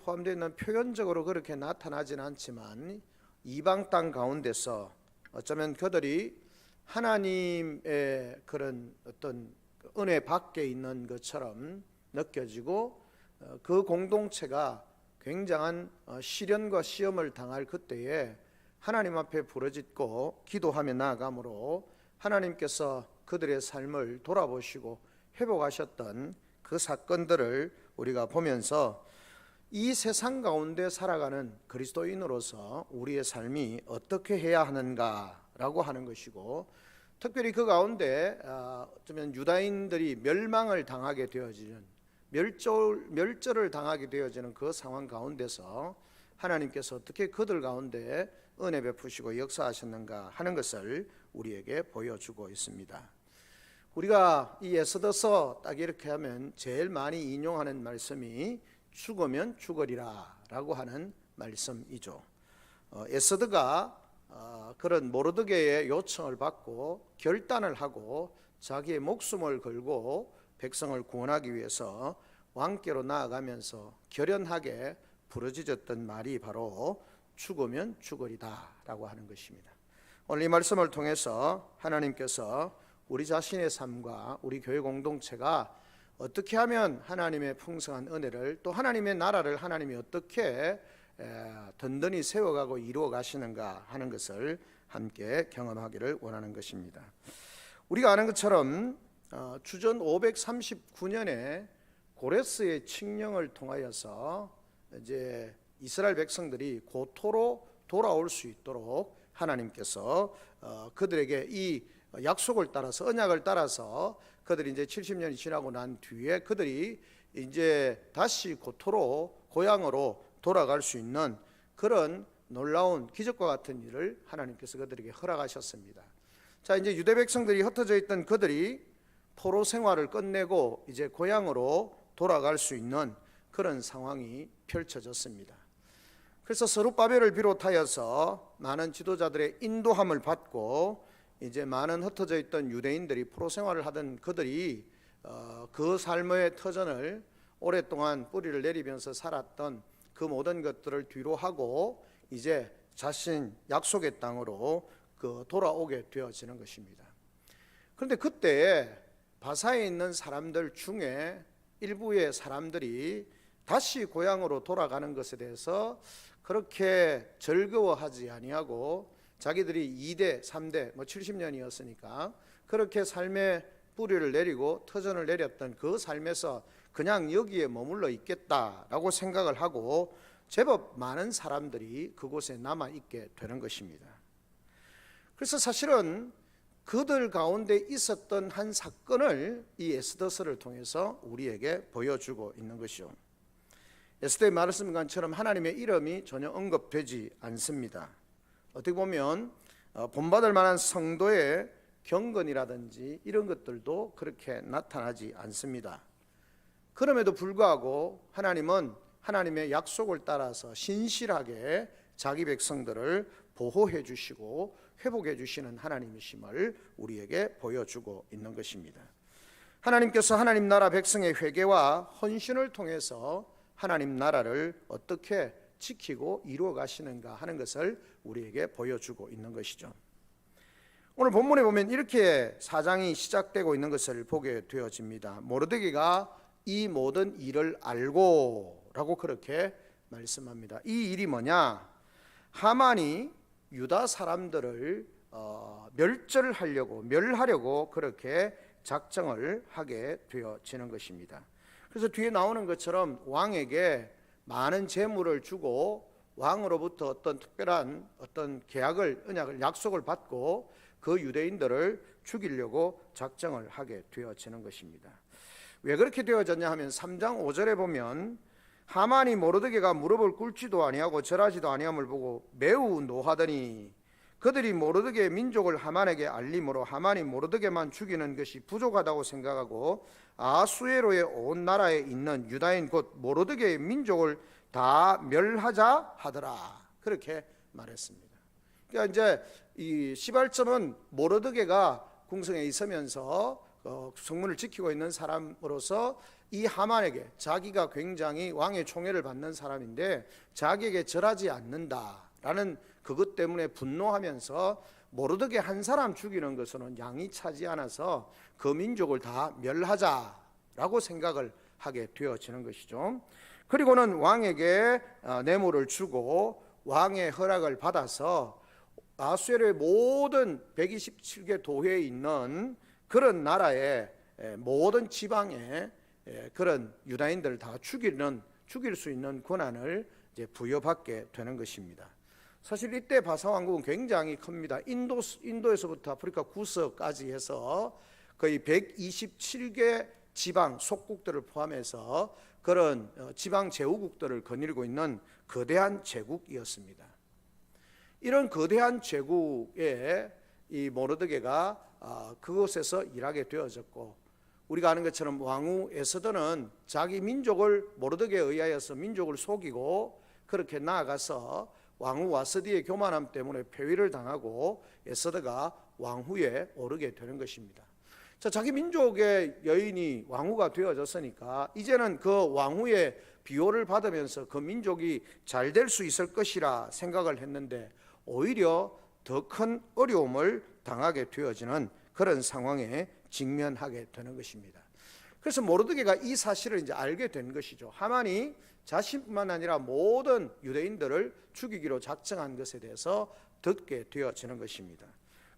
포함되어 있는 표현적으로 그렇게 나타나지는 않지만 이방 땅 가운데서 어쩌면 그들이 하나님의 그런 어떤 은혜 밖에 있는 것처럼 느껴지고 그 공동체가 굉장한 시련과 시험을 당할 그때에 하나님 앞에 부르짖고 기도하며 나아가므로 하나님께서 그들의 삶을 돌아보시고 회복하셨던 그 사건들을 우리가 보면서 이 세상 가운데 살아가는 그리스도인으로서 우리의 삶이 어떻게 해야 하는가라고 하는 것이고, 특별히 그 가운데 어쩌면 유다인들이 멸망을 당하게 되어지는 멸절을 당하게 되어지는 그 상황 가운데서 하나님께서 어떻게 그들 가운데 은혜 베푸시고 역사하셨는가 하는 것을 우리에게 보여주고 있습니다. 우리가 이 에스더서 딱 이렇게 하면 제일 많이 인용하는 말씀이 죽으면 죽으리라 라고 하는 말씀이죠. 에스더가 그런 모르드게의 요청을 받고 결단을 하고 자기의 목숨을 걸고 백성을 구원하기 위해서 왕께로 나아가면서 결연하게 부르짖었던 말이 바로 죽으면 죽으리다 라고 하는 것입니다. 오늘 이 말씀을 통해서 하나님께서 우리 자신의 삶과 우리 교회 공동체가 어떻게 하면 하나님의 풍성한 은혜를, 또 하나님의 나라를 하나님이 어떻게 든든히 세워가고 이루어 가시는가 하는 것을 함께 경험하기를 원하는 것입니다. 우리가 아는 것처럼 주전 539년에 고레스의 칙령을 통하여서 이제 이스라엘 백성들이 고토로 돌아올 수 있도록 하나님께서 그들에게 이 약속을 따라서, 언약을 따라서 그들이 이제 70년이 지나고 난 뒤에 그들이 이제 다시 고토로, 고향으로 돌아갈 수 있는 그런 놀라운 기적과 같은 일을 하나님께서 그들에게 허락하셨습니다. 자, 이제 유대 백성들이 흩어져 있던 그들이 포로 생활을 끝내고 이제 고향으로 돌아갈 수 있는 그런 상황이 펼쳐졌습니다. 그래서 스룹바벨을 비롯하여서 많은 지도자들의 인도함을 받고 이제 많은 흩어져 있던 유대인들이 포로 생활을 하던 그들이 그 삶의 터전을 오랫동안 뿌리를 내리면서 살았던 그 모든 것들을 뒤로 하고 이제 자신 약속의 땅으로 돌아오게 되어지는 것입니다. 그런데 그때 바사에 있는 사람들 중에 일부의 사람들이 다시 고향으로 돌아가는 것에 대해서 그렇게 즐거워하지 아니하고 자기들이 2대, 3대, 70년이었으니까 그렇게 삶의 뿌리를 내리고 터전을 내렸던 그 삶에서 그냥 여기에 머물러 있겠다라고 생각을 하고 제법 많은 사람들이 그곳에 남아있게 되는 것입니다. 그래서 사실은 그들 가운데 있었던 한 사건을 이 에스더서를 통해서 우리에게 보여주고 있는 것이죠. 에스더의 말씀관처럼 하나님의 이름이 전혀 언급되지 않습니다. 어떻게 보면 본받을 만한 성도의 경건이라든지 이런 것들도 그렇게 나타나지 않습니다. 그럼에도 불구하고 하나님은 하나님의 약속을 따라서 신실하게 자기 백성들을 보호해 주시고 회복해 주시는 하나님이심을 우리에게 보여주고 있는 것입니다. 하나님께서 하나님 나라 백성의 회개와 헌신을 통해서 하나님 나라를 어떻게 지키고 이루어 가시는가 하는 것을 우리에게 보여주고 있는 것이죠. 오늘 본문에 보면 이렇게 사장이 시작되고 있는 것을 보게 되어집니다. 모르드게가 이 모든 일을 알고 라고 그렇게 말씀합니다. 이 일이 뭐냐? 하만이 유다 사람들을 멸하려고 그렇게 작정을 하게 되어지는 것입니다. 그래서 뒤에 나오는 것처럼 왕에게 많은 재물을 주고 왕으로부터 어떤 특별한 어떤 계약을, 언약을, 약속을 받고 그 유대인들을 죽이려고 작정을 하게 되어지는 것입니다. 왜 그렇게 되어졌냐 하면 3장 5절에 보면 하만이 모르드게가 무릎을 꿇지도 아니하고 절하지도 아니함을 보고 매우 노하더니 그들이 모르드게의 민족을 하만에게 알림으로 하만이 모르드게만 죽이는 것이 부족하다고 생각하고 아수에로의 온 나라에 있는 유다인 곧 모르드게의 민족을 다 멸하자 하더라. 그렇게 말했습니다. 그러니까 이제 이 시발점은 모르드게가 궁성에 있으면서 성문을 지키고 있는 사람으로서 이 하만에게, 자기가 굉장히 왕의 총애를 받는 사람인데 자기에게 절하지 않는다라는 그것 때문에 분노하면서 모르드게 한 사람 죽이는 것은 양이 차지 않아서 그 민족을 다 멸하자라고 생각을 하게 되어지는 것이죠. 그리고는 왕에게 뇌물을 주고 왕의 허락을 받아서 아수에르의 모든 127개 도회에 있는 그런 나라의 모든 지방에 그런 유다인들을 다 죽일 수 있는 권한을 이제 부여받게 되는 것입니다. 사실 이때 바사 왕국은 굉장히 큽니다. 인도에서부터 아프리카 구석까지 해서 거의 127개 지방 속국들을 포함해서 그런 지방 제후국들을 거닐고 있는 거대한 제국이었습니다. 이런 거대한 제국에 이 모르드게가 그곳에서 일하게 되어졌고, 우리가 아는 것처럼 왕후 에스더는 자기 민족을 모르드게에 의하여서 민족을 속이고 그렇게 나아가서 왕후 와스디의 교만함 때문에 폐위를 당하고 에스더가 왕후에 오르게 되는 것입니다. 자, 자기 민족의 여인이 왕후가 되어졌으니까 이제는 그 왕후의 비호를 받으면서 그 민족이 잘 될 수 있을 것이라 생각을 했는데 오히려 더 큰 어려움을 당하게 되어지는 그런 상황에 직면하게 되는 것입니다. 그래서 모르드게가 이 사실을 이제 알게 된 것이죠. 하만이 자신뿐만 아니라 모든 유대인들을 죽이기로 작정한 것에 대해서 듣게 되어지는 것입니다.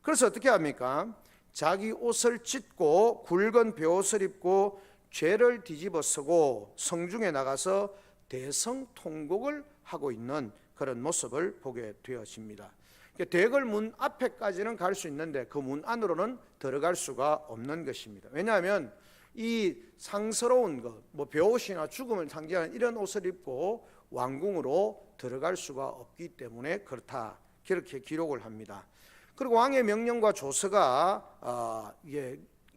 그래서 어떻게 합니까? 자기 옷을 찢고 굵은 베옷을 입고 죄를 뒤집어 쓰고 성중에 나가서 대성통곡을 하고 있는 그런 모습을 보게 되어집니다. 대궐 문 앞에까지는 갈 수 있는데 그 문 안으로는 들어갈 수가 없는 것입니다. 왜냐하면 이 상스러운 것, 베옷이나 죽음을 상징하는 이런 옷을 입고 왕궁으로 들어갈 수가 없기 때문에 그렇다, 그렇게 기록을 합니다. 그리고 왕의 명령과 조서가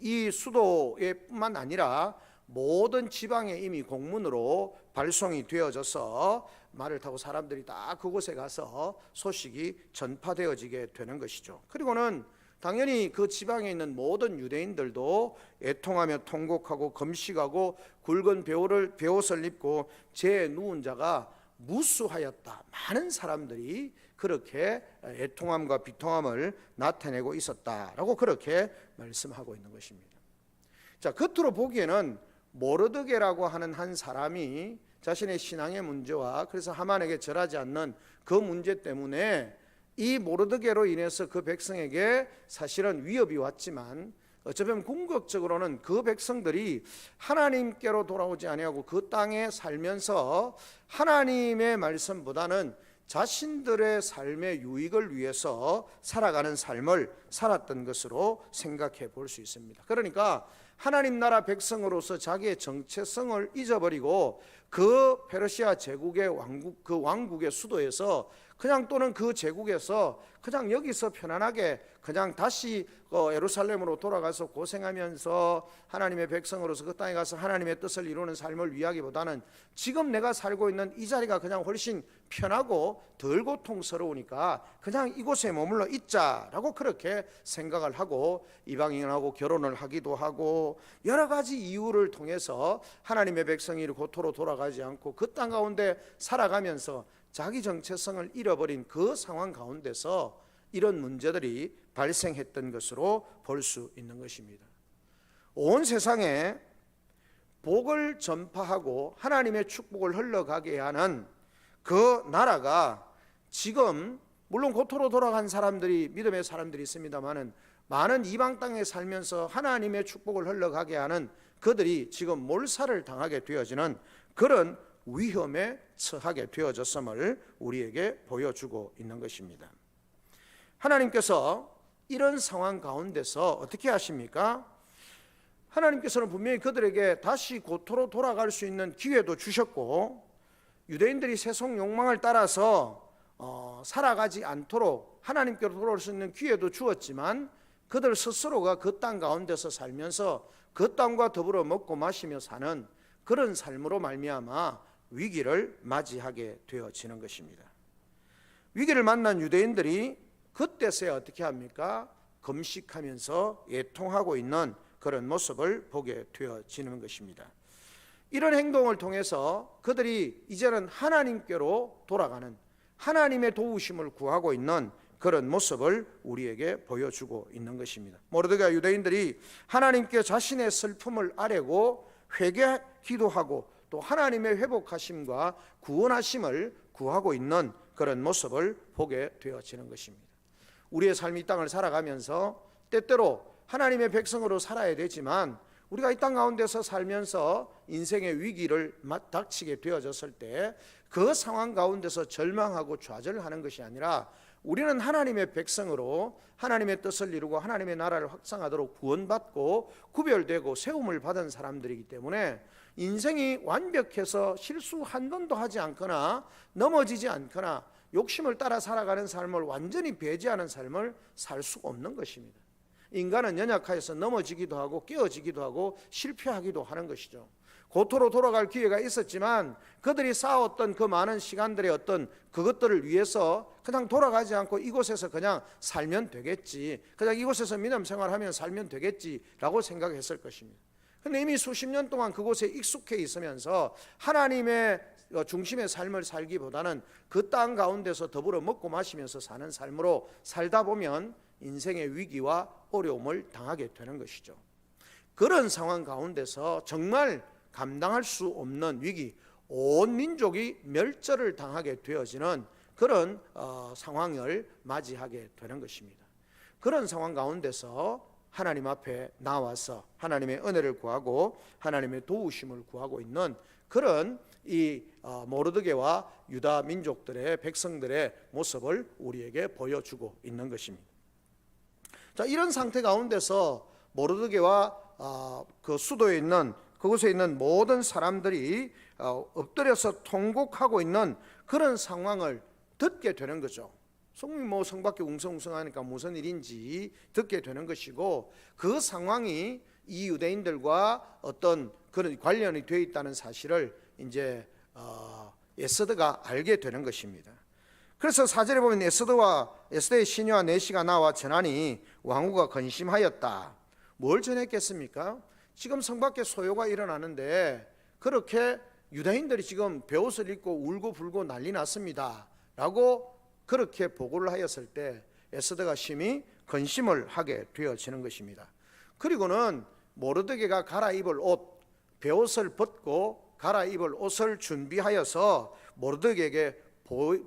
이 수도에뿐만 아니라 모든 지방에 이미 공문으로 발송이 되어져서 말을 타고 사람들이 다 그곳에 가서 소식이 전파되어지게 되는 것이죠. 그리고는 당연히 그 지방에 있는 모든 유대인들도 애통하며 통곡하고 금식하고 굵은 베옷을 입고 죄에 누운 자가 무수하였다. 많은 사람들이 그렇게 애통함과 비통함을 나타내고 있었다라고 그렇게 말씀하고 있는 것입니다. 자, 겉으로 보기에는 모르드게라고 하는 한 사람이 자신의 신앙의 문제와 그래서 하만에게 절하지 않는 그 문제 때문에 이 모르드게로 인해서 그 백성에게 사실은 위협이 왔지만 어쩌면 궁극적으로는 그 백성들이 하나님께로 돌아오지 아니하고 그 땅에 살면서 하나님의 말씀보다는 자신들의 삶의 유익을 위해서 살아가는 삶을 살았던 것으로 생각해 볼 수 있습니다. 그러니까 하나님 나라 백성으로서 자기의 정체성을 잊어버리고 그 페르시아 제국의 왕국, 그 왕국의 수도에서 그냥 또는 그 제국에서 그냥 여기서 편안하게 그냥 다시 예루살렘으로 돌아가서 고생하면서 하나님의 백성으로서 그 땅에 가서 하나님의 뜻을 이루는 삶을 위하기보다는 지금 내가 살고 있는 이 자리가 그냥 훨씬 편하고 덜 고통스러우니까 그냥 이곳에 머물러 있자라고 그렇게 생각을 하고 이방인하고 결혼을 하기도 하고 여러 가지 이유를 통해서 하나님의 백성이 고토로 돌아가지 않고 그 땅 가운데 살아가면서 자기 정체성을 잃어버린 그 상황 가운데서 이런 문제들이 발생했던 것으로 볼 수 있는 것입니다. 온 세상에 복을 전파하고 하나님의 축복을 흘러가게 하는 그 나라가 지금 물론 고토로 돌아간 사람들이 믿음의 사람들이 있습니다만은 많은 이방 땅에 살면서 하나님의 축복을 흘러가게 하는 그들이 지금 몰살을 당하게 되어지는 그런 위험에 처하게 되어졌음을 우리에게 보여주고 있는 것입니다. 하나님께서 이런 상황 가운데서 어떻게 하십니까? 하나님께서는 분명히 그들에게 다시 고토로 돌아갈 수 있는 기회도 주셨고 유대인들이 세속 욕망을 따라서 살아가지 않도록 하나님께로 돌아올 수 있는 기회도 주었지만 그들 스스로가 그 땅 가운데서 살면서 그 땅과 더불어 먹고 마시며 사는 그런 삶으로 말미암아 위기를 맞이하게 되어지는 것입니다. 위기를 만난 유대인들이 그때서야 어떻게 합니까? 금식하면서 애통하고 있는 그런 모습을 보게 되어지는 것입니다. 이런 행동을 통해서 그들이 이제는 하나님께로 돌아가는, 하나님의 도우심을 구하고 있는 그런 모습을 우리에게 보여주고 있는 것입니다. 모르드게와 유대인들이 하나님께 자신의 슬픔을 아뢰고 회개 기도하고 또 하나님의 회복하심과 구원하심을 구하고 있는 그런 모습을 보게 되어지는 것입니다. 우리의 삶이 이 땅을 살아가면서 때때로 하나님의 백성으로 살아야 되지만 우리가 이 땅 가운데서 살면서 인생의 위기를 닥치게 되어졌을 때 그 상황 가운데서 절망하고 좌절하는 것이 아니라 우리는 하나님의 백성으로 하나님의 뜻을 이루고 하나님의 나라를 확장하도록 구원받고 구별되고 세움을 받은 사람들이기 때문에 인생이 완벽해서 실수 한 번도 하지 않거나 넘어지지 않거나 욕심을 따라 살아가는 삶을 완전히 배제하는 삶을 살 수가 없는 것입니다. 인간은 연약하여서 넘어지기도 하고 깨어지기도 하고 실패하기도 하는 것이죠. 고토로 돌아갈 기회가 있었지만 그들이 쌓았던 그 많은 시간들의 어떤 그것들을 위해서 그냥 돌아가지 않고 이곳에서 그냥 살면 되겠지, 그냥 이곳에서 믿음 생활하면 살면 되겠지라고 생각했을 것입니다. 그런데 이미 수십 년 동안 그곳에 익숙해 있으면서 하나님의 중심의 삶을 살기보다는 그 땅 가운데서 더불어 먹고 마시면서 사는 삶으로 살다 보면 인생의 위기와 어려움을 당하게 되는 것이죠. 그런 상황 가운데서 정말 감당할 수 없는 위기, 온 민족이 멸절을 당하게 되어지는 그런 상황을 맞이하게 되는 것입니다. 그런 상황 가운데서 하나님 앞에 나와서 하나님의 은혜를 구하고 하나님의 도우심을 구하고 있는 그런 이 모르드게와 유다 민족들의 백성들의 모습을 우리에게 보여주고 있는 것입니다. 자, 이런 상태 가운데서 모르드게와 그 수도에 있는 그곳에 있는 모든 사람들이 엎드려서 통곡하고 있는 그런 상황을 듣게 되는 거죠. 성경이 성밖에 웅성웅성하니까 무슨 일인지 듣게 되는 것이고, 그 상황이 이 유대인들과 어떤 그런 관련이 되어 있다는 사실을 이제 에스더가 알게 되는 것입니다. 그래서 4절에 보면 에스더의 시녀와 내시가 나와 전하니 왕후가 근심하였다. 뭘 전했겠습니까? 지금 성 밖에 소요가 일어나는데 그렇게 유다인들이 지금 베옷을 입고 울고 불고 난리 났습니다 라고 그렇게 보고를 하였을 때 에스더가 심히 근심을 하게 되어지는 것입니다. 그리고는 모르드게가 갈아입을 옷, 베옷을 벗고 갈아입을 옷을 준비하여서 모르드게에게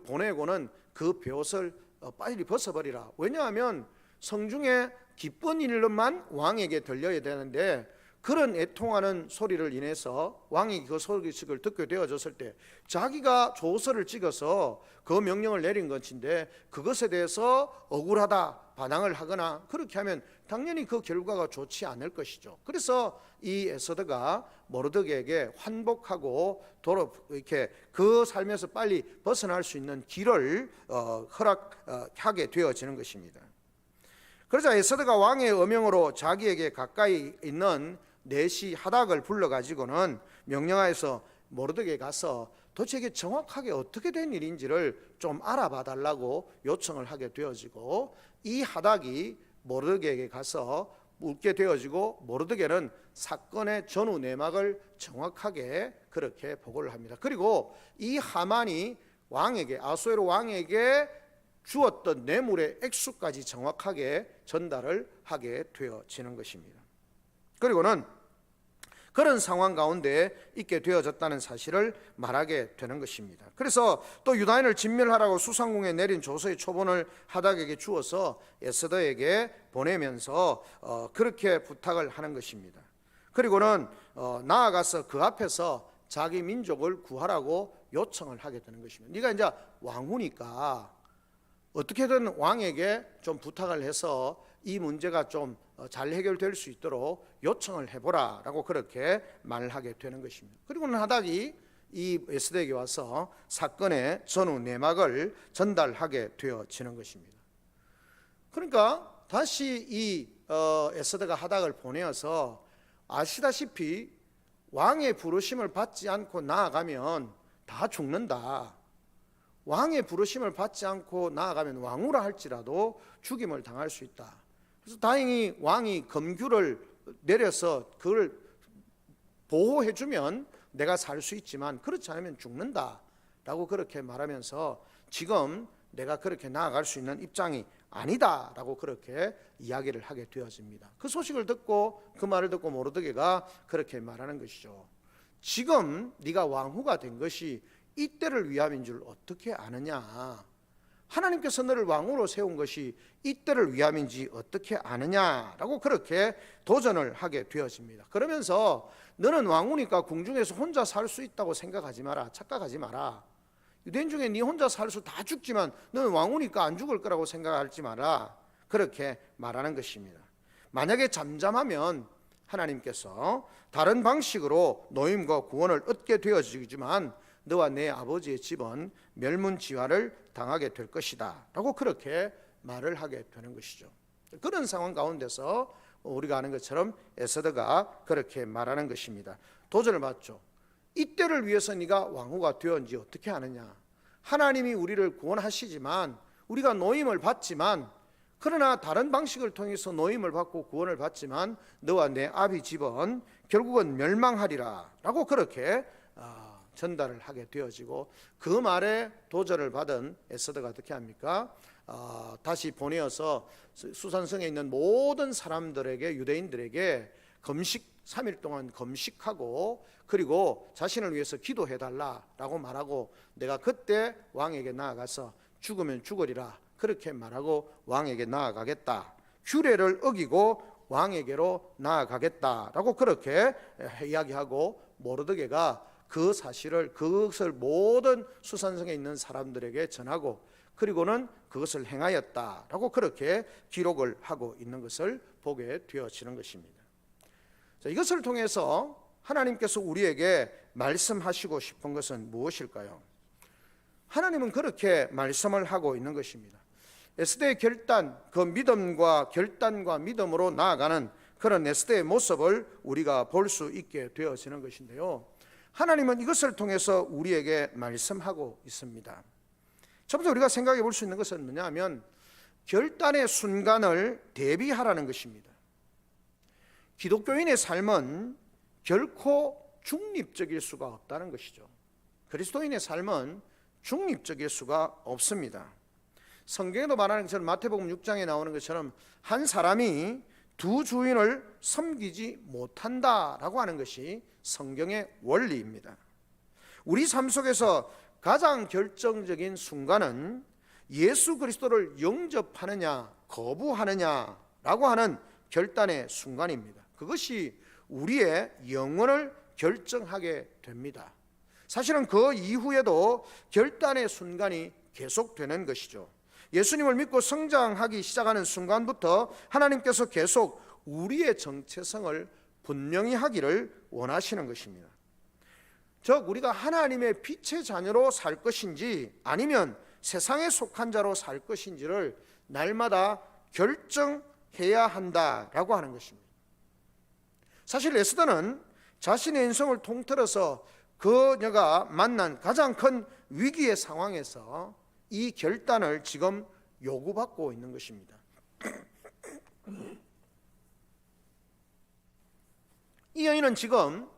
보내고는 그 베옷을 빨리 벗어버리라. 왜냐하면 성중에 기쁜 일로만 왕에게 들려야 되는데 그런 애통하는 소리를 인해서 왕이 그 소식을 듣게 되어졌을 때 자기가 조서를 찍어서 그 명령을 내린 것인데 그것에 대해서 억울하다 반항을 하거나 그렇게 하면 당연히 그 결과가 좋지 않을 것이죠. 그래서 이 에스더가 모르드게에게 환복하고 이렇게 그 삶에서 빨리 벗어날 수 있는 길을 허락하게 되어지는 것입니다. 그러자 에스더가 왕의 어명으로 자기에게 가까이 있는 내시 하닥을 불러가지고는 명령하여서 모르드게에 가서 도대체 이게 정확하게 어떻게 된 일인지를 좀 알아봐 달라고 요청을 하게 되어지고, 이 하닥이 모르드게에게 가서 묻게 되어지고 모르드게는 사건의 전후 내막을 정확하게 그렇게 보고를 합니다. 그리고 이 하만이 왕에게, 아수에로 왕에게 주었던 뇌물의 액수까지 정확하게 전달을 하게 되어지는 것입니다. 그리고는 그런 상황 가운데 있게 되어졌다는 사실을 말하게 되는 것입니다. 그래서 또 유다인을 진멸하라고 수상궁에 내린 조서의 초본을 하닥에게 주어서 에스더에게 보내면서 그렇게 부탁을 하는 것입니다. 그리고는 나아가서 그 앞에서 자기 민족을 구하라고 요청을 하게 되는 것입니다. 네가 이제 왕후니까 어떻게든 왕에게 좀 부탁을 해서 이 문제가 좀 잘 해결될 수 있도록 요청을 해보라 라고 그렇게 말하게 되는 것입니다. 그리고는 하닥이 이 에스더에게 와서 사건의 전후 내막을 전달하게 되어지는 것입니다. 그러니까 다시 이 에스더가 하닥을 보내어서 아시다시피 왕의 부르심을 받지 않고 나아가면 다 죽는다. 왕의 부르심을 받지 않고 나아가면 왕후라 할지라도 죽임을 당할 수 있다. 그래서 다행히 왕이 검규를 내려서 그걸 보호해주면 내가 살 수 있지만 그렇지 않으면 죽는다 라고 그렇게 말하면서 지금 내가 그렇게 나아갈 수 있는 입장이 아니다 라고 그렇게 이야기를 하게 되어집니다. 그 소식을 듣고 그 말을 듣고 모르드게가 그렇게 말하는 것이죠. 지금 네가 왕후가 된 것이 이때를 위함인 줄 어떻게 아느냐, 하나님께서 너를 왕으로 세운 것이 이때를 위함인지 어떻게 아느냐라고 그렇게 도전을 하게 되어집니다. 그러면서 너는 왕후니까 궁중에서 혼자 살 수 있다고 생각하지 마라, 착각하지 마라. 유대인 중에 네 혼자 살 수 다 죽지만 너는 왕후니까 안 죽을 거라고 생각하지 마라, 그렇게 말하는 것입니다. 만약에 잠잠하면 하나님께서 다른 방식으로 노임과 구원을 얻게 되어지지만 너와 내 아버지의 집은 멸문지화를 당하게 될 것이다 라고 그렇게 말을 하게 되는 것이죠. 그런 상황 가운데서 우리가 아는 것처럼 에스더가 그렇게 말하는 것입니다. 도전을 받죠. 이때를 위해서 네가 왕후가 되었는지 어떻게 아느냐, 하나님이 우리를 구원하시지만 우리가 노임을 받지만, 그러나 다른 방식을 통해서 노임을 받고 구원을 받지만 너와 내 아비 집은 결국은 멸망하리라 라고 그렇게 전달을 하게 되어지고, 그 말에 도전을 받은 에스더가 어떻게 합니까? 다시 보내어서 수산성에 있는 모든 사람들에게, 유대인들에게 금식 3일 동안 금식하고 그리고 자신을 위해서 기도해달라라고 말하고, 내가 그때 왕에게 나아가서 죽으면 죽으리라 그렇게 말하고 왕에게 나아가겠다, 규례를 어기고 왕에게로 나아가겠다라고 그렇게 이야기하고, 모르드게가 그 사실을, 그것을 모든 수산성에 있는 사람들에게 전하고 그리고는 그것을 행하였다라고 그렇게 기록을 하고 있는 것을 보게 되어지는 것입니다. 자, 이것을 통해서 하나님께서 우리에게 말씀하시고 싶은 것은 무엇일까요? 하나님은 그렇게 말씀을 하고 있는 것입니다. 에스더의 결단, 그 믿음과 결단과 믿음으로 나아가는 그런 에스더의 모습을 우리가 볼 수 있게 되어지는 것인데요, 하나님은 이것을 통해서 우리에게 말씀하고 있습니다. 첫 번째 우리가 생각해 볼 수 있는 것은 뭐냐면 결단의 순간을 대비하라는 것입니다. 기독교인의 삶은 결코 중립적일 수가 없다는 것이죠. 그리스도인의 삶은 중립적일 수가 없습니다. 성경에도 말하는 것처럼, 마태복음 6장에 나오는 것처럼 한 사람이 두 주인을 섬기지 못한다라고 하는 것이 성경의 원리입니다. 우리 삶 속에서 가장 결정적인 순간은 예수 그리스도를 영접하느냐 거부하느냐라고 하는 결단의 순간입니다. 그것이 우리의 영혼을 결정하게 됩니다. 사실은 그 이후에도 결단의 순간이 계속되는 것이죠. 예수님을 믿고 성장하기 시작하는 순간부터 하나님께서 계속 우리의 정체성을 분명히 하기를 원하시는 것입니다. 즉 우리가 하나님의 빛의 자녀로 살 것인지 아니면 세상에 속한 자로 살 것인지를 날마다 결정해야 한다라고 하는 것입니다. 사실 에스더는 자신의 인생을 통틀어서 그녀가 만난 가장 큰 위기의 상황에서 이 결단을 지금 요구받고 있는 것입니다. 이 여인은 지금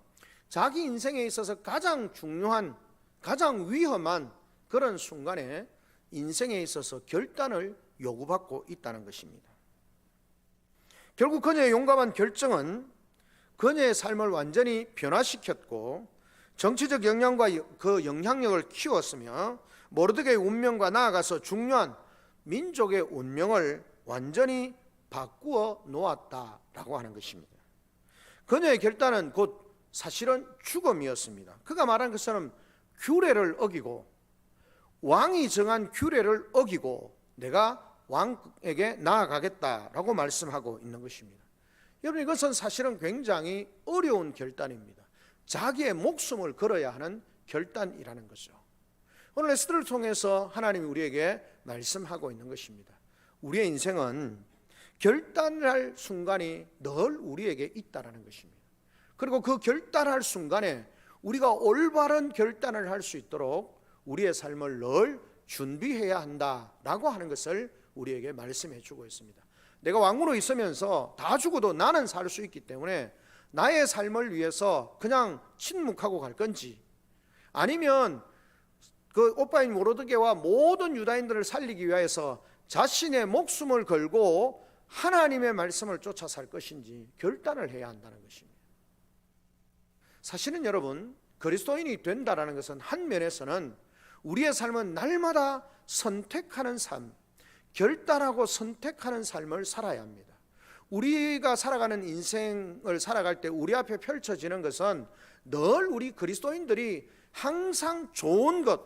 자기 인생에 있어서 가장 중요한, 가장 위험한 그런 순간에 인생에 있어서 결단을 요구받고 있다는 것입니다. 결국 그녀의 용감한 결정은 그녀의 삶을 완전히 변화시켰고 정치적 영향과 그 영향력을 키웠으며 모르드게의 운명과 나아가서 중요한 민족의 운명을 완전히 바꾸어 놓았다라고 하는 것입니다. 그녀의 결단은 곧 사실은 죽음이었습니다. 그가 말한 것처럼 규례를 어기고 왕이 정한 규례를 어기고 내가 왕에게 나아가겠다라고 말씀하고 있는 것입니다. 여러분, 이것은 사실은 굉장히 어려운 결단입니다. 자기의 목숨을 걸어야 하는 결단이라는 거죠. 오늘 에스더를 통해서 하나님이 우리에게 말씀하고 있는 것입니다. 우리의 인생은 결단을 할 순간이 늘 우리에게 있다는 것입니다. 그리고 그 결단할 순간에 우리가 올바른 결단을 할 수 있도록 우리의 삶을 늘 준비해야 한다라고 하는 것을 우리에게 말씀해 주고 있습니다. 내가 왕으로 있으면서 다 죽어도 나는 살 수 있기 때문에 나의 삶을 위해서 그냥 침묵하고 갈 건지, 아니면 그 오빠인 모르드게와 모든 유다인들을 살리기 위해서 자신의 목숨을 걸고 하나님의 말씀을 쫓아 살 것인지 결단을 해야 한다는 것입니다. 사실은 여러분, 그리스도인이 된다는 것은 한 면에서는 우리의 삶은 날마다 선택하는 삶, 결단하고 선택하는 삶을 살아야 합니다. 우리가 살아가는 인생을 살아갈 때 우리 앞에 펼쳐지는 것은 늘 우리 그리스도인들이 항상 좋은 것,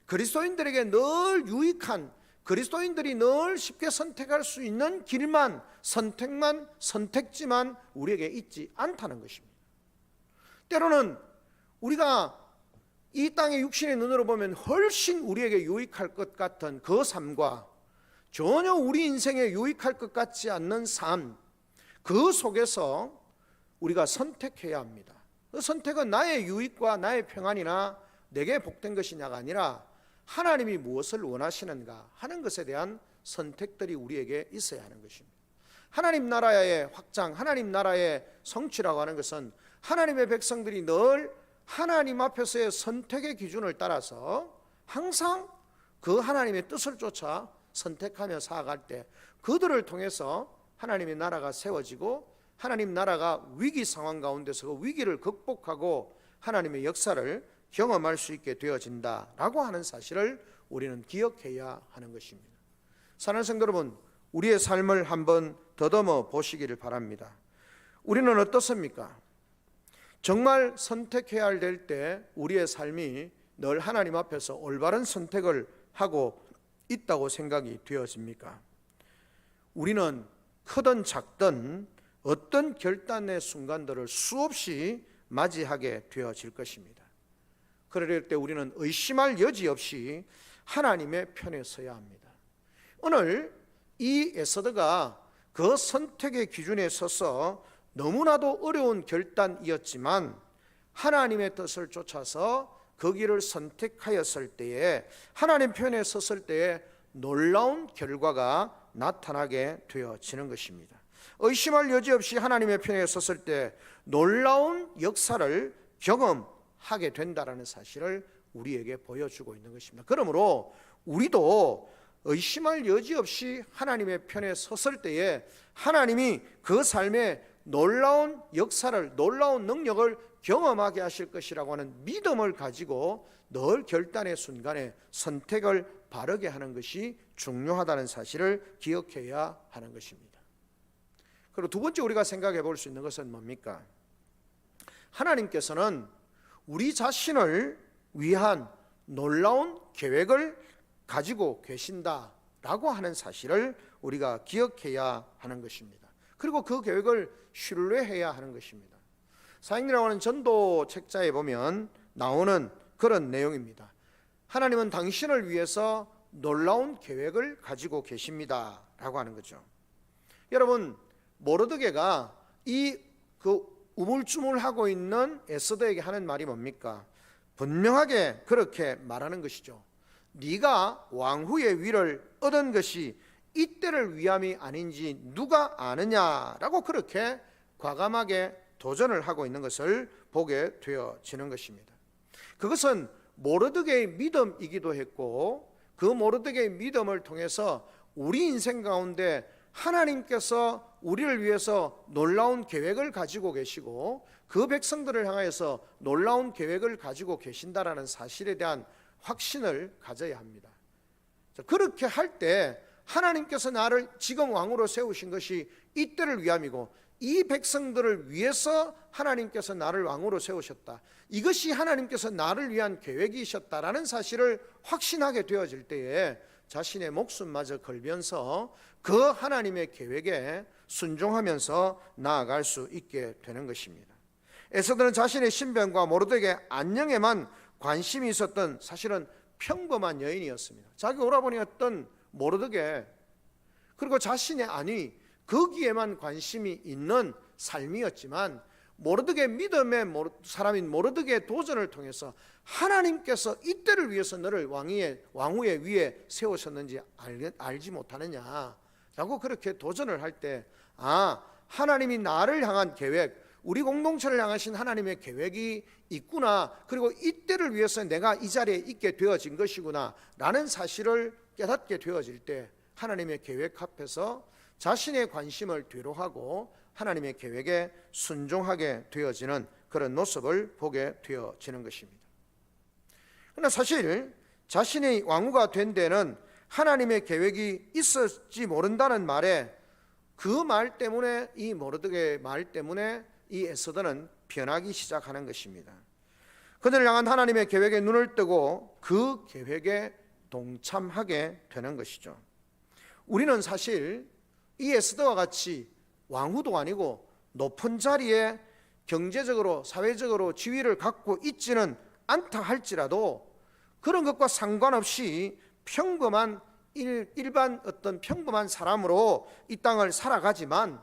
그리스도인들에게 늘 유익한, 그리스도인들이 늘 쉽게 선택할 수 있는 길만, 선택지만 우리에게 있지 않다는 것입니다. 때로는 우리가 이 땅의 육신의 눈으로 보면 훨씬 우리에게 유익할 것 같은 그 삶과 전혀 우리 인생에 유익할 것 같지 않는 삶, 그 속에서 우리가 선택해야 합니다. 그 선택은 나의 유익과 나의 평안이나 내게 복된 것이냐가 아니라 하나님이 무엇을 원하시는가 하는 것에 대한 선택들이 우리에게 있어야 하는 것입니다. 하나님 나라의 확장, 하나님 나라의 성취라고 하는 것은 하나님의 백성들이 늘 하나님 앞에서의 선택의 기준을 따라서 항상 그 하나님의 뜻을 쫓아 선택하며 살아갈 때 그들을 통해서 하나님의 나라가 세워지고 하나님 나라가 위기 상황 가운데서 그 위기를 극복하고 하나님의 역사를 경험할 수 있게 되어진다라고 하는 사실을 우리는 기억해야 하는 것입니다. 사랑하는 성도 여러분, 우리의 삶을 한번 더듬어 보시기를 바랍니다. 우리는 어떻습니까? 정말 선택해야 될 때 우리의 삶이 늘 하나님 앞에서 올바른 선택을 하고 있다고 생각이 되어집니까? 우리는 크든 작든 어떤 결단의 순간들을 수없이 맞이하게 되어질 것입니다. 그럴 때 우리는 의심할 여지 없이 하나님의 편에 서야 합니다. 오늘 이 에서드가 그 선택의 기준에 서서 너무나도 어려운 결단이었지만 하나님의 뜻을 쫓아서 그 길을 선택하였을 때에 하나님 편에 섰을 때에 놀라운 결과가 나타나게 되어지는 것입니다. 의심할 여지 없이 하나님의 편에 섰을 때 놀라운 역사를 경험하게 된다는 사실을 우리에게 보여주고 있는 것입니다. 그러므로 우리도 의심할 여지 없이 하나님의 편에 섰을 때에 하나님이 그 삶에 놀라운 역사를, 놀라운 능력을 경험하게 하실 것이라고 하는 믿음을 가지고 늘 결단의 순간에 선택을 바르게 하는 것이 중요하다는 사실을 기억해야 하는 것입니다. 그리고 두 번째 우리가 생각해 볼 수 있는 것은 뭡니까? 하나님께서는 우리 자신을 위한 놀라운 계획을 가지고 계신다라고 하는 사실을 우리가 기억해야 하는 것입니다. 그리고 그 계획을 신뢰해야 하는 것입니다. 사행리라고 하는 전도 책자에 보면 나오는 그런 내용입니다. 하나님은 당신을 위해서 놀라운 계획을 가지고 계십니다 라고 하는 거죠. 여러분, 모르드게가 이 우물쭈물하고 있는 에스더에게 하는 말이 뭡니까? 분명하게 그렇게 말하는 것이죠. 네가 왕후의 위를 얻은 것이 이때를 위함이 아닌지 누가 아느냐라고 그렇게 과감하게 도전을 하고 있는 것을 보게 되어지는 것입니다. 그것은 모르드게의 믿음이기도 했고 그 모르드게의 믿음을 통해서 우리 인생 가운데 하나님께서 우리를 위해서 놀라운 계획을 가지고 계시고 그 백성들을 향하여서 놀라운 계획을 가지고 계신다라는 사실에 대한 확신을 가져야 합니다. 그렇게 할 때 하나님께서 나를 지금 왕으로 세우신 것이 이때를 위함이고 이 백성들을 위해서 하나님께서 나를 왕으로 세우셨다. 이것이 하나님께서 나를 위한 계획이셨다라는 사실을 확신하게 되어질 때에 자신의 목숨마저 걸면서 그 하나님의 계획에 순종하면서 나아갈 수 있게 되는 것입니다. 에스더는 자신의 신변과 모르드게의 안녕에만 관심이 있었던 사실은 평범한 여인이었습니다. 자기 오라버니였던 모르드게, 그리고 자신의 안위, 거기에만 관심이 있는 삶이었지만 모르드게 믿음의 사람인 모르드게의 도전을 통해서 하나님께서 이때를 위해서 너를 왕후의 위에 세우셨는지 알지 못하느냐라고 그렇게 도전을 할 때 하나님이 나를 향한 계획, 우리 공동체를 향하신 하나님의 계획이 있구나, 그리고 이때를 위해서 내가 이 자리에 있게 되어진 것이구나 라는 사실을 깨닫게 되어질 때 하나님의 계획 앞에서 자신의 관심을 뒤로 하고 하나님의 계획에 순종하게 되어지는 그런 모습을 보게 되어지는 것입니다. 그러나 사실 자신의 왕후가 된 데는 하나님의 계획이 있었지 모른다는 말에, 그 말 때문에, 이 모르드게의 말 때문에 이 에스더는 변하기 시작하는 것입니다. 그들을 향한 하나님의 계획에 눈을 뜨고 그 계획에 동참하게 되는 것이죠. 우리는 사실 이 에스더와 같이 왕후도 아니고 높은 자리에 경제적으로 사회적으로 지위를 갖고 있지는 않다 할지라도 그런 것과 상관없이 평범한 일반 어떤 평범한 사람으로 이 땅을 살아가지만,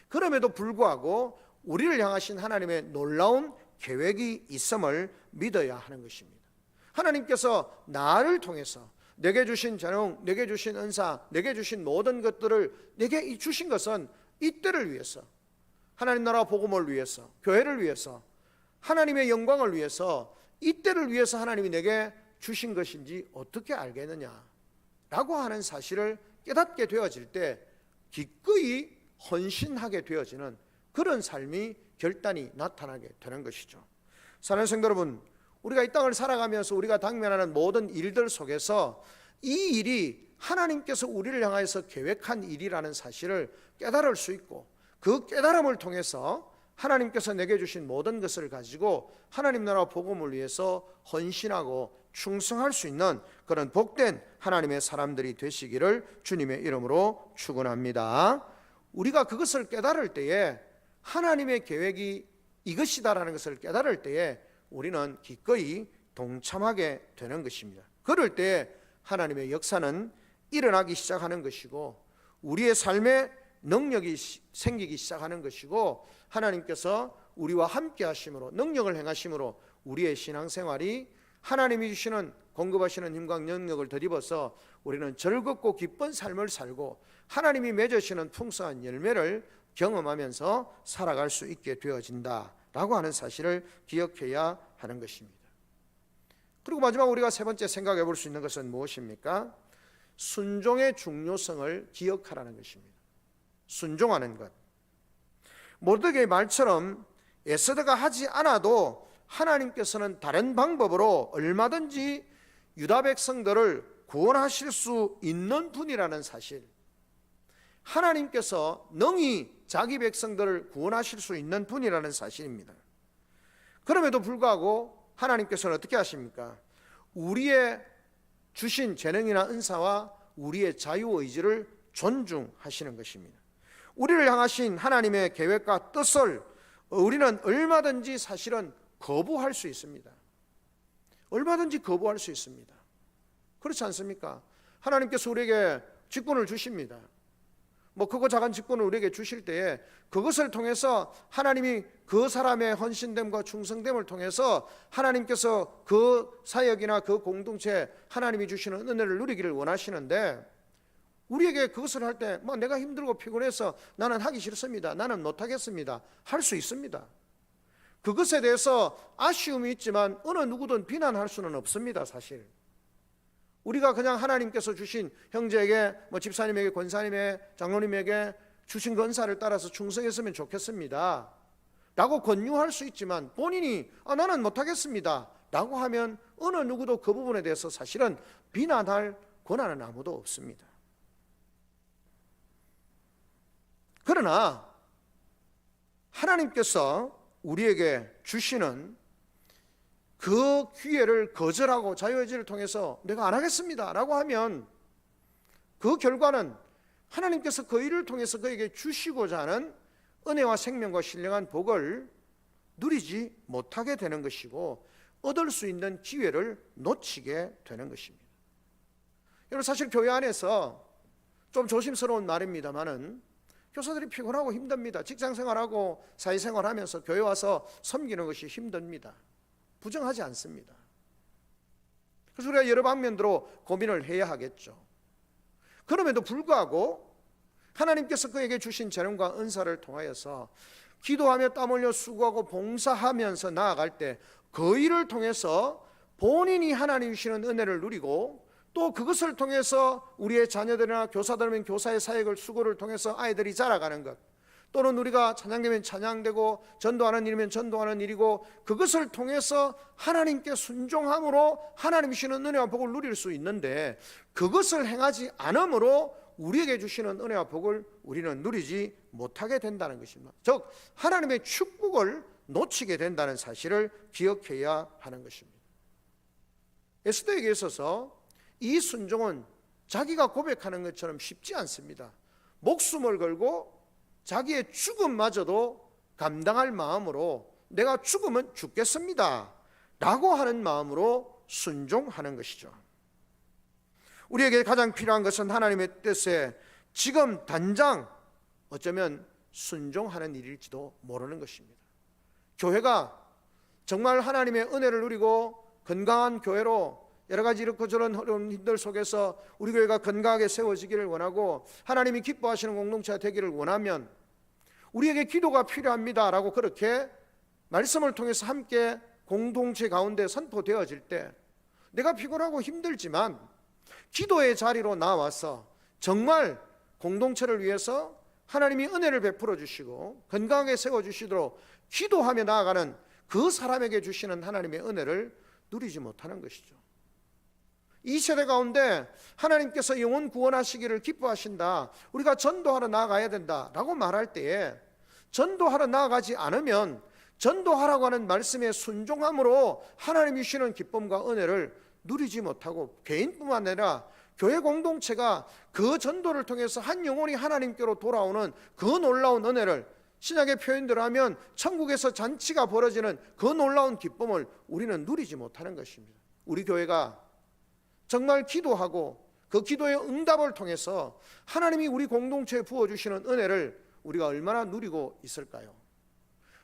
그럼에도 불구하고 우리를 향하신 하나님의 놀라운 계획이 있음을 믿어야 하는 것입니다. 하나님께서 나를 통해서 내게 주신 재능, 내게 주신 은사, 내게 주신 모든 것들을 내게 주신 것은 이때를 위해서, 하나님 나라 복음을 위해서, 교회를 위해서, 하나님의 영광을 위해서, 이때를 위해서 하나님이 내게 주신 것인지 어떻게 알겠느냐 라고 하는 사실을 깨닫게 되어질 때 기꺼이 헌신하게 되어지는 그런 삶이 결단이 나타나게 되는 것이죠. 사랑하는 성도 여러분, 우리가 이 땅을 살아가면서 우리가 당면하는 모든 일들 속에서 이 일이 하나님께서 우리를 향해서 계획한 일이라는 사실을 깨달을 수 있고, 그 깨달음을 통해서 하나님께서 내게 주신 모든 것을 가지고 하나님 나라 복음을 위해서 헌신하고 충성할 수 있는 그런 복된 하나님의 사람들이 되시기를 주님의 이름으로 축원합니다. 우리가 그것을 깨달을 때에, 하나님의 계획이 이것이다라는 것을 깨달을 때에 우리는 기꺼이 동참하게 되는 것입니다. 그럴 때 하나님의 역사는 일어나기 시작하는 것이고, 우리의 삶에 능력이 생기기 시작하는 것이고, 하나님께서 우리와 함께 하심으로, 능력을 행하심으로 우리의 신앙생활이 하나님이 주시는 공급하시는 힘과 능력을 덧입어서 우리는 즐겁고 기쁜 삶을 살고 하나님이 맺으시는 풍성한 열매를 경험하면서 살아갈 수 있게 되어진다라고 하는 사실을 기억해야 하는 것입니다. 그리고 마지막 우리가 세 번째 생각해 볼 수 있는 것은 무엇입니까? 순종의 중요성을 기억하라는 것입니다. 순종하는 것. 모르드게의 말처럼 에스더가 하지 않아도 하나님께서는 다른 방법으로 얼마든지 유다 백성들을 구원하실 수 있는 분이라는 사실, 하나님께서 능히 자기 백성들을 구원하실 수 있는 분이라는 사실입니다. 그럼에도 불구하고 하나님께서는 어떻게 하십니까? 우리의 주신 재능이나 은사와 우리의 자유의지를 존중하시는 것입니다. 우리를 향하신 하나님의 계획과 뜻을 우리는 얼마든지 사실은 거부할 수 있습니다. 얼마든지 거부할 수 있습니다. 그렇지 않습니까? 하나님께서 우리에게 직분을 주십니다. 크고 작은 직분을 우리에게 주실 때에 그것을 통해서 하나님이 그 사람의 헌신됨과 충성됨을 통해서 하나님께서 그 사역이나 그 공동체에 하나님이 주시는 은혜를 누리기를 원하시는데, 우리에게 그것을 할 때 내가 힘들고 피곤해서 나는 하기 싫습니다, 나는 못하겠습니다 할 수 있습니다. 그것에 대해서 아쉬움이 있지만 어느 누구든 비난할 수는 없습니다. 사실 우리가 그냥 하나님께서 주신 형제에게, 집사님에게, 권사님에게, 장로님에게 주신 그 은사를 따라서 충성했으면 좋겠습니다 라고 권유할 수 있지만, 본인이 나는 못하겠습니다 라고 하면 어느 누구도 그 부분에 대해서 사실은 비난할 권한은 아무도 없습니다. 그러나 하나님께서 우리에게 주시는 그 기회를 거절하고 자유의지를 통해서 내가 안 하겠습니다 라고 하면, 그 결과는 하나님께서 그 일을 통해서 그에게 주시고자 하는 은혜와 생명과 신령한 복을 누리지 못하게 되는 것이고, 얻을 수 있는 기회를 놓치게 되는 것입니다. 여러분, 사실 교회 안에서 좀 조심스러운 말입니다만은 교사들이 피곤하고 힘듭니다. 직장생활하고 사회생활하면서 교회 와서 섬기는 것이 힘듭니다. 부정하지 않습니다. 그래서 우리가 여러 방면으로 고민을 해야 하겠죠. 그럼에도 불구하고 하나님께서 그에게 주신 재능과 은사를 통하여서 기도하며 땀 흘려 수고하고 봉사하면서 나아갈 때 그 일을 통해서 본인이 하나님 주시는 은혜를 누리고 또 그것을 통해서 우리의 자녀들이나 교사들이면 교사의 사역을 수고를 통해서 아이들이 자라가는 것, 또는 우리가 찬양되면 찬양되고 전도하는 일이면 전도하는 일이고, 그것을 통해서 하나님께 순종함으로 하나님 주시는 은혜와 복을 누릴 수 있는데, 그것을 행하지 않으므로 우리에게 주시는 은혜와 복을 우리는 누리지 못하게 된다는 것입니다. 즉 하나님의 축복을 놓치게 된다는 사실을 기억해야 하는 것입니다. 에스더에게 있어서 이 순종은 자기가 고백하는 것처럼 쉽지 않습니다. 목숨을 걸고 자기의 죽음마저도 감당할 마음으로 내가 죽으면 죽겠습니다 라고 하는 마음으로 순종하는 것이죠. 우리에게 가장 필요한 것은 하나님의 뜻에 지금 당장 어쩌면 순종하는 일일지도 모르는 것입니다. 교회가 정말 하나님의 은혜를 누리고 건강한 교회로 여러 가지 이렇고 저런 어려운 힘들 속에서 우리 교회가 건강하게 세워지기를 원하고 하나님이 기뻐하시는 공동체가 되기를 원하면 우리에게 기도가 필요합니다 라고 그렇게 말씀을 통해서 함께 공동체 가운데 선포되어질 때, 내가 피곤하고 힘들지만 기도의 자리로 나와서 정말 공동체를 위해서 하나님이 은혜를 베풀어 주시고 건강하게 세워주시도록 기도하며 나아가는 그 사람에게 주시는 하나님의 은혜를 누리지 못하는 것이죠. 이 세대 가운데 하나님께서 영혼 구원하시기를 기뻐하신다, 우리가 전도하러 나아가야 된다 라고 말할 때에 전도하러 나아가지 않으면 전도하라고 하는 말씀에 순종함으로 하나님이 주시는 기쁨과 은혜를 누리지 못하고, 개인뿐만 아니라 교회 공동체가 그 전도를 통해서 한 영혼이 하나님께로 돌아오는 그 놀라운 은혜를, 신약의 표현대로 하면 천국에서 잔치가 벌어지는 그 놀라운 기쁨을 우리는 누리지 못하는 것입니다. 우리 교회가 정말 기도하고 그 기도의 응답을 통해서 하나님이 우리 공동체에 부어주시는 은혜를 우리가 얼마나 누리고 있을까요?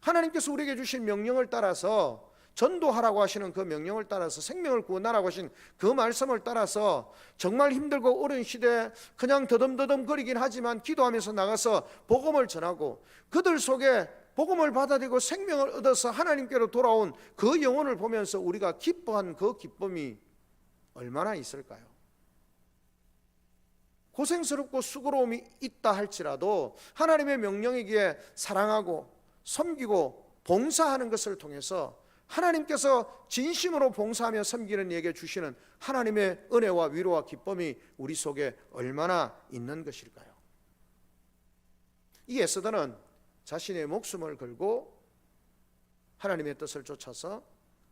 하나님께서 우리에게 주신 명령을 따라서 전도하라고 하시는 그 명령을 따라서 생명을 구원하라고 하신 그 말씀을 따라서 정말 힘들고 어려운 시대에 그냥 더듬더듬 거리긴 하지만 기도하면서 나가서 복음을 전하고 그들 속에 복음을 받아들이고 생명을 얻어서 하나님께로 돌아온 그 영혼을 보면서 우리가 기뻐한 그 기쁨이 얼마나 있을까요? 고생스럽고 수고로움이 있다 할지라도 하나님의 명령이기에 사랑하고 섬기고 봉사하는 것을 통해서 하나님께서 진심으로 봉사하며 섬기는 이에게 주시는 하나님의 은혜와 위로와 기쁨이 우리 속에 얼마나 있는 것일까요? 이 에스더는 자신의 목숨을 걸고 하나님의 뜻을 쫓아서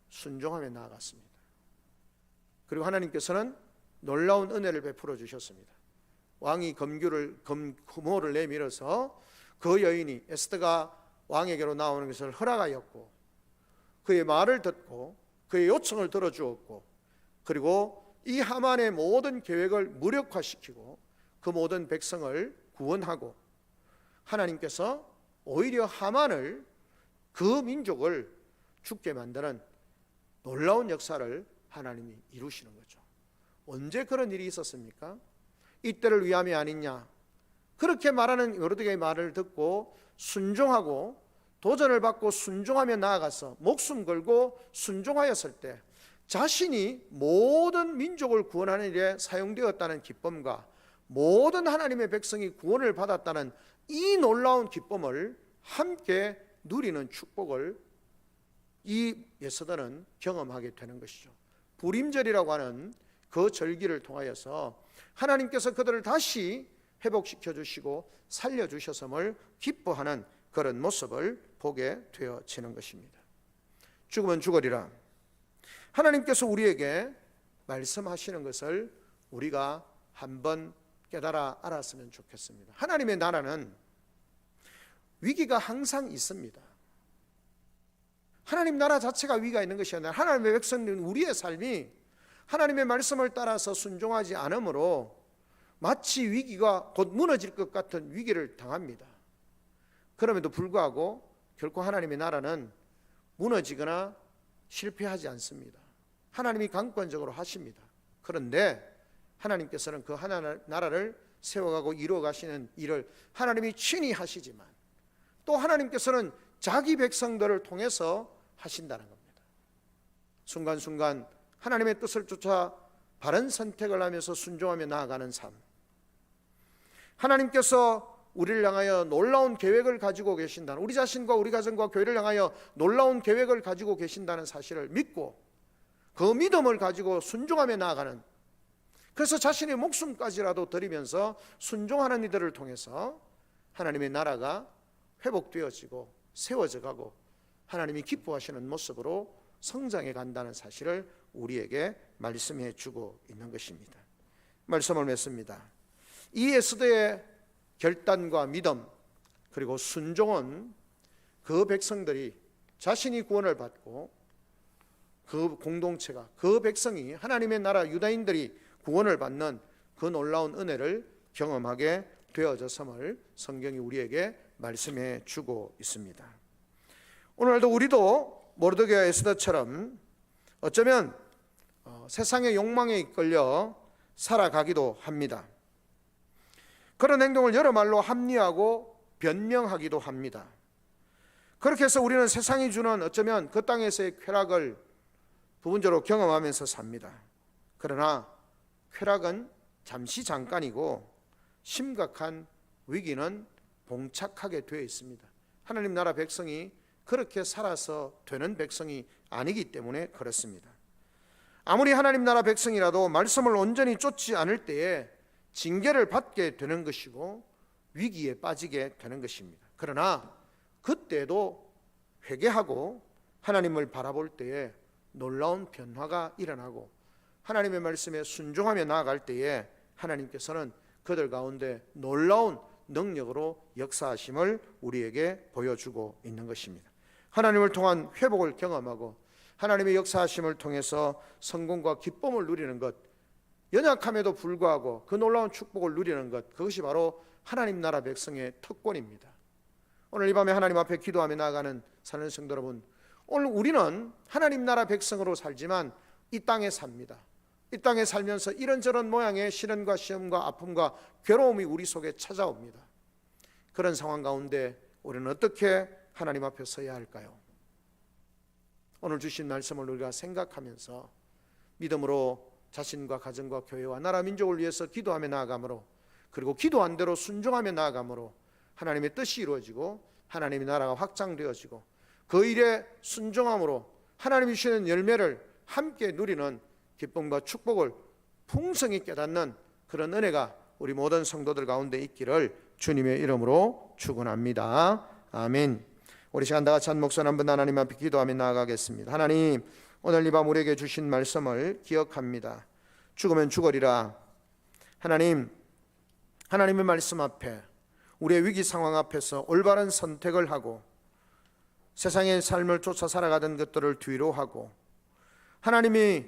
순종하며 나아갔습니다. 그리고 하나님께서는 놀라운 은혜를 베풀어 주셨습니다. 왕이 금호를 내밀어서 그 여인이 에스더가 왕에게로 나오는 것을 허락하였고 그의 말을 듣고 그의 요청을 들어주었고, 그리고 이 하만의 모든 계획을 무력화시키고 그 모든 백성을 구원하고 하나님께서 오히려 하만을, 그 민족을 죽게 만드는 놀라운 역사를 하나님이 이루시는 거죠. 언제 그런 일이 있었습니까? 이때를 위함이 아니냐, 그렇게 말하는 모르드게의 말을 듣고 순종하고 도전을 받고 순종하며 나아가서 목숨 걸고 순종하였을 때 자신이 모든 민족을 구원하는 일에 사용되었다는 기쁨과 모든 하나님의 백성이 구원을 받았다는 이 놀라운 기쁨을 함께 누리는 축복을 이 에스더는 경험하게 되는 것이죠. 불임절이라고 하는 그 절기를 통하여서 하나님께서 그들을 다시 회복시켜 주시고 살려 주셨음을 기뻐하는 그런 모습을 보게 되어지는 것입니다. 죽으면 죽으리라, 하나님께서 우리에게 말씀하시는 것을 우리가 한번 깨달아 알았으면 좋겠습니다. 하나님의 나라는 위기가 항상 있습니다. 하나님 나라 자체가 위기가 있는 것이 아니라 하나님의 백성들은 우리의 삶이 하나님의 말씀을 따라서 순종하지 않으므로 마치 위기가 곧 무너질 것 같은 위기를 당합니다. 그럼에도 불구하고 결코 하나님의 나라는 무너지거나 실패하지 않습니다. 하나님이 강권적으로 하십니다. 그런데 하나님께서는 그 나라를 세워가고 이루어가시는 일을 하나님이 친히 하시지만 또 하나님께서는 자기 백성들을 통해서 하신다는 겁니다. 순간순간 하나님의 뜻을 쫓아 바른 선택을 하면서 순종하며 나아가는 삶. 하나님께서 우리를 향하여 놀라운 계획을 가지고 계신다는, 우리 자신과 우리 가정과 교회를 향하여 놀라운 계획을 가지고 계신다는 사실을 믿고 그 믿음을 가지고 순종하며 나아가는, 그래서 자신의 목숨까지라도 드리면서 순종하는 이들을 통해서 하나님의 나라가 회복되어지고 세워져 가고 하나님이 기뻐하시는 모습으로 성장해 간다는 사실을 우리에게 말씀해 주고 있는 것입니다. 말씀을 맺습니다. 이 에스더의 결단과 믿음 그리고 순종은 그 백성들이 자신이 구원을 받고 그 공동체가, 그 백성이, 하나님의 나라 유다인들이 구원을 받는 그 놀라운 은혜를 경험하게 되어졌음을 성경이 우리에게 말씀해 주고 있습니다. 오늘도 우리도 모르드게와 에스더처럼 어쩌면 세상의 욕망에 이끌려 살아가기도 합니다. 그런 행동을 여러 말로 합리화하고 변명하기도 합니다. 그렇게 해서 우리는 세상이 주는 어쩌면 그 땅에서의 쾌락을 부분적으로 경험하면서 삽니다. 그러나 쾌락은 잠시 잠깐이고 심각한 위기는 봉착하게 되어 있습니다. 하나님 나라 백성이 그렇게 살아서 되는 백성이 아니기 때문에 그렇습니다. 아무리 하나님 나라 백성이라도 말씀을 온전히 쫓지 않을 때에 징계를 받게 되는 것이고 위기에 빠지게 되는 것입니다. 그러나 그때도 회개하고 하나님을 바라볼 때에 놀라운 변화가 일어나고 하나님의 말씀에 순종하며 나아갈 때에 하나님께서는 그들 가운데 놀라운 능력으로 역사하심을 우리에게 보여주고 있는 것입니다. 하나님을 통한 회복을 경험하고 하나님의 역사하심을 통해서 성공과 기쁨을 누리는 것, 연약함에도 불구하고 그 놀라운 축복을 누리는 것, 그것이 바로 하나님 나라 백성의 특권입니다. 오늘 이 밤에 하나님 앞에 기도하며 나아가는 사는 성도 여러분, 오늘 우리는 하나님 나라 백성으로 살지만 이 땅에 삽니다. 이 땅에 살면서 이런저런 모양의 시련과 시험과 아픔과 괴로움이 우리 속에 찾아옵니다. 그런 상황 가운데 우리는 어떻게 하나님 앞에 서야 할까요? 오늘 주신 말씀을 우리가 생각하면서 믿음으로 자신과 가정과 교회와 나라 민족을 위해서 기도하며 나아가므로, 그리고 기도한 대로 순종하며 나아가므로 하나님의 뜻이 이루어지고 하나님의 나라가 확장되어지고 그 일에 순종함으로 하나님이 주시는 열매를 함께 누리는 기쁨과 축복을 풍성히 깨닫는 그런 은혜가 우리 모든 성도들 가운데 있기를 주님의 이름으로 축원합니다. 아멘. 우리 시간 다 같이 한 목소리 한번 하나님 앞에 기도하며 나아가겠습니다. 하나님, 오늘 이 밤 우리에게 주신 말씀을 기억합니다. 죽으면 죽으리라. 하나님, 하나님의 말씀 앞에, 우리의 위기 상황 앞에서 올바른 선택을 하고 세상의 삶을 쫓아 살아가던 것들을 뒤로 하고 하나님이